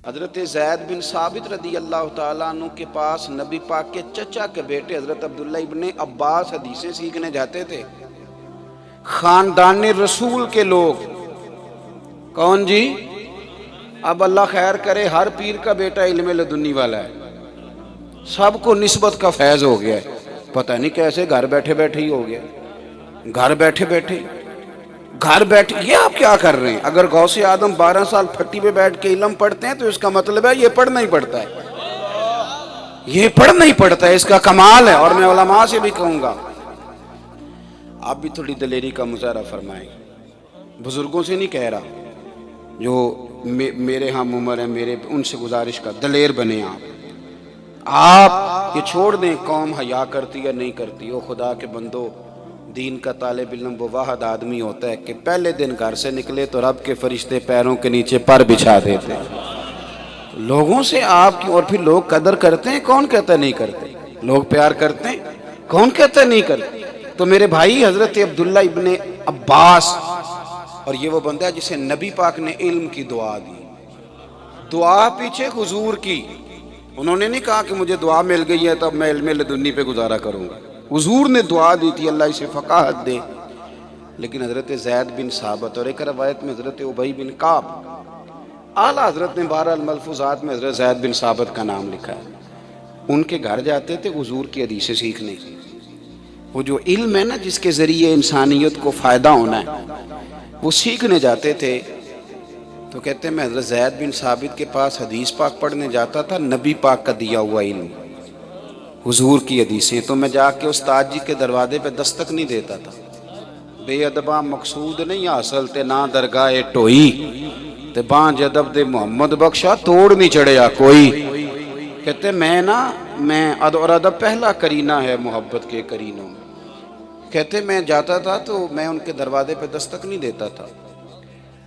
حضرت زید بن ثابت رضی اللہ تعالیٰ عنہ کے پاس نبی پاک کے چچا کے بیٹے حضرت عبداللہ ابن عباس حدیثیں سیکھنے جاتے تھے۔ خاندان رسول کے لوگ کون جی؟ اب اللہ خیر کرے، ہر پیر کا بیٹا علم لدنی والا ہے، سب کو نسبت کا فیض ہو گیا ہے، پتہ نہیں کیسے گھر بیٹھے بیٹھے ہی ہو گیا، گھر بیٹھے بیٹھے یہ آپ کیا کر رہے ہیں؟ اگر غوث آدم 12 سال پھٹی پہ بیٹھ کے علم پڑھتے ہیں تو اس کا مطلب ہے یہ پڑھنا ہی پڑتا ہے، یہ پڑھنا ہی پڑتا ہے، اس کا کمال ہے۔ اور میں علماء سے بھی کہوں گا آپ بھی تھوڑی دلیری کا مظاہرہ فرمائیں، بزرگوں سے نہیں کہہ رہا، جو میرے ہم عمر ہیں، میرے ان سے گزارش کا دلیر بنے آپ یہ چھوڑ دیں قوم حیا کرتی یا نہیں کرتی۔ او خدا کے بندو، دین کا طالب علم وہ واحد آدمی ہوتا ہے کہ پہلے دن گھر سے نکلے تو رب کے فرشتے پیروں کے نیچے پر بچھا دیتے ہیں۔ لوگوں سے آپ کی، اور پھر لوگ قدر کرتے ہیں، کون کہتا نہیں کرتے؟ لوگ پیار کرتے ہیں، کون کہتا نہیں کرتے؟ تو میرے بھائی حضرت عبداللہ ابن عباس، اور یہ وہ بندہ ہے جسے نبی پاک نے علم کی دعا دی، دعا پیچھے حضور کی، انہوں نے نہیں کہا کہ مجھے دعا مل گئی ہے تب میں علم لدنی پہ گزارا کروں گا، حضور نے دعا دی تھی اللہ اسے فقاہت دے۔ لیکن حضرت زید بن ثابت، اور ایک روایت میں حضرت ابی بن کعب، اعلیٰ حضرت نے 12 الملفوظات میں حضرت زید بن ثابت کا نام لکھا ہے، ان کے گھر جاتے تھے حضور کی حدیثیں سیکھنے۔ وہ جو علم ہے نا جس کے ذریعے انسانیت کو فائدہ ہونا ہے، وہ سیکھنے جاتے تھے۔ تو کہتے ہیں میں حضرت زید بن ثابت کے پاس حدیث پاک پڑھنے جاتا تھا، نبی پاک کا دیا ہوا علم، حضور کی حدیثیں، تو میں جا کے استاد جی کے دروازے پہ دستک نہیں دیتا تھا، بے ادباں مقصود نہیں حاصل تے نہ درگاہ ٹوئی تے بانج ادب دے محمد بخشا توڑ نہیں چڑھیا کوئی۔ کہتے میں اور ادب پہلا کرینہ ہے محبت کے کرینوں میں۔ کہتے میں جاتا تھا تو میں ان کے دروازے پہ دستک نہیں دیتا تھا،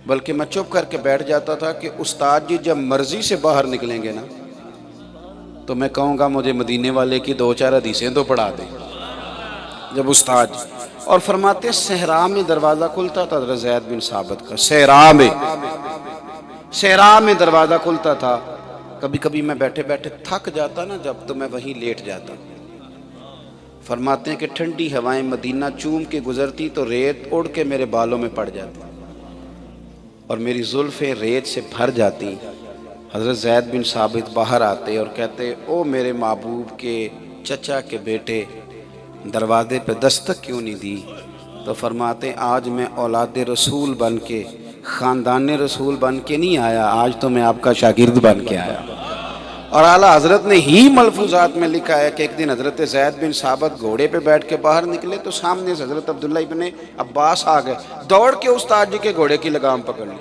بلکہ میں چپ کر کے بیٹھ جاتا تھا کہ استاد جی جب مرضی سے باہر نکلیں گے نا تو میں کہوں گا مجھے مدینے والے کی 2-4 حدیثیں تو پڑھا دیں جب استاد جی۔ اور فرماتے صحرا میں دروازہ کھلتا تھا حضرت زید بن ثابت کا، صحرا میں دروازہ کھلتا تھا، کبھی کبھی میں بیٹھے بیٹھے تھک جاتا نا جب، تو میں وہیں لیٹ جاتا۔ فرماتے ہیں کہ ٹھنڈی ہوائیں مدینہ چوم کے گزرتی تو ریت اڑ کے میرے بالوں میں پڑ جاتی اور میری زلفیں ریت سے بھر جاتی۔ حضرت زید بن ثابت باہر آتے اور کہتے او میرے محبوب کے چچا کے بیٹے، دروازے پہ دستک کیوں نہیں دی؟ تو فرماتے آج میں اولاد رسول بن کے، خاندان رسول بن کے نہیں آیا، آج تو میں آپ کا شاگرد بن کے آیا۔ اور اعلیٰ حضرت نے ہی ملفوظات میں لکھا ہے کہ ایک دن حضرت زید بن ثابت گھوڑے پہ بیٹھ کے باہر نکلے تو سامنے سے حضرت عبداللہ ابن عباس آ گئے، دوڑ کے استاد جی کے گھوڑے کی لگام پکڑ لی۔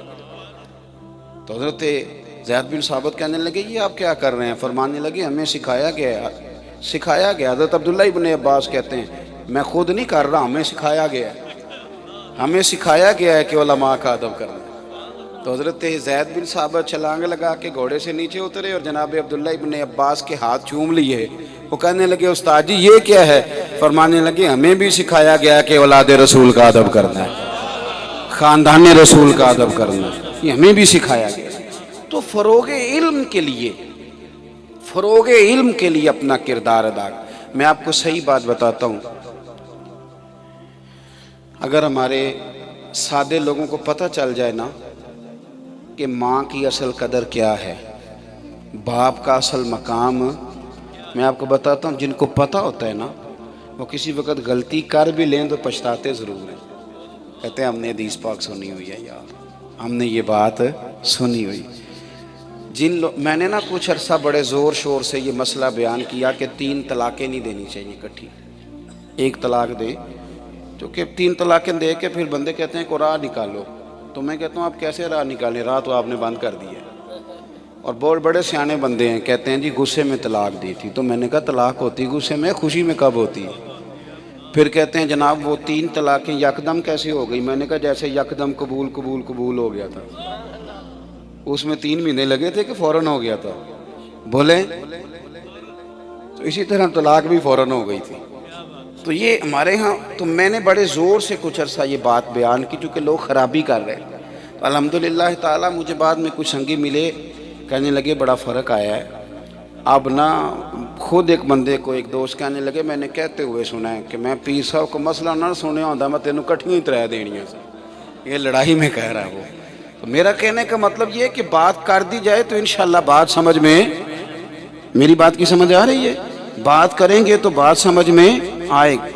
تو حضرت زید بن ثابت کہنے لگے یہ آپ کیا کر رہے ہیں؟ فرمانے لگے ہمیں سکھایا گیا۔ حضرت عبداللہ ابن عباس کہتے ہیں میں خود نہیں کر رہا، ہمیں سکھایا گیا ہے کہ علماء کا ادب کرنا۔ تو حضرت زید بن ثابت چھلانگ لگا کے گھوڑے سے نیچے اترے اور جناب عبداللہ ابن عباس کے ہاتھ چوم لیے۔ وہ کہنے لگے استاد جی یہ کیا ہے؟ فرمانے لگے ہمیں بھی سکھایا گیا ہے کہ اولاد رسول کا ادب کرنا ہے، خاندان رسول کا ادب کرنا ہے، یہ ہمیں بھی سکھایا گیا۔ تو فروغ علم کے لیے اپنا کردار ادا۔ میں آپ کو صحیح بات بتاتا ہوں، اگر ہمارے سادے لوگوں کو پتہ چل جائے نا کہ ماں کی اصل قدر کیا ہے، باپ کا اصل مقام، میں آپ کو بتاتا ہوں جن کو پتہ ہوتا ہے نا وہ کسی وقت غلطی کر بھی لیں تو پچھتاتے ضرور ہیں، کہتے ہیں ہم نے حدیث پاک سنی ہوئی ہے یار، ہم نے یہ بات سنی ہوئی۔ میں نے نا کچھ عرصہ بڑے زور شور سے یہ مسئلہ بیان کیا کہ 3 طلاقیں نہیں دینی چاہیے اکٹھی، 1 طلاق دے، کیونکہ 3 طلاقیں دے کے پھر بندے کہتے ہیں کو راہ نکالو، تو میں کہتا ہوں آپ کیسے راہ نکالیں، راہ تو آپ نے بند کر دی ہے۔ اور بہت بڑے سیانے بندے ہیں کہتے ہیں جی غصے میں طلاق دی تھی، تو میں نے کہا طلاق ہوتی غصے میں، خوشی میں کب ہوتی ہے؟ پھر کہتے ہیں جناب وہ 3 طلاقیں یکدم کیسے ہو گئی؟ میں نے کہا جیسے یکدم قبول ہو گیا تھا، اس میں 3 مہینے لگے تھے کہ فوراً ہو گیا تھا؟ بولیں؟ تو اسی طرح طلاق بھی فوراً ہو گئی تھی۔ تو یہ ہمارے ہاں، تو میں نے بڑے زور سے کچھ عرصہ یہ بات بیان کی چونکہ لوگ خرابی کر رہے ہیں۔ الحمدللہ تعالیٰ مجھے بعد میں کچھ سنگی ملے، کہنے لگے بڑا فرق آیا ہے اب نا خود ایک بندے کو ایک دوست کہنے لگے میں نے کہتے ہوئے سنا ہے کہ میں پیر صاحب کو مسئلہ نہ سنیا ہوتا میں تینوں کٹھیاں ہی ترے دینیاں سے، یہ لڑائی میں کہہ رہا ہے وہ۔ تو میرا کہنے کا مطلب یہ ہے کہ بات کر دی جائے تو انشاءاللہ بات سمجھ میں، میری بات کی سمجھ آ رہی ہے؟ بات کریں گے تو بات سمجھ میں آئے گی۔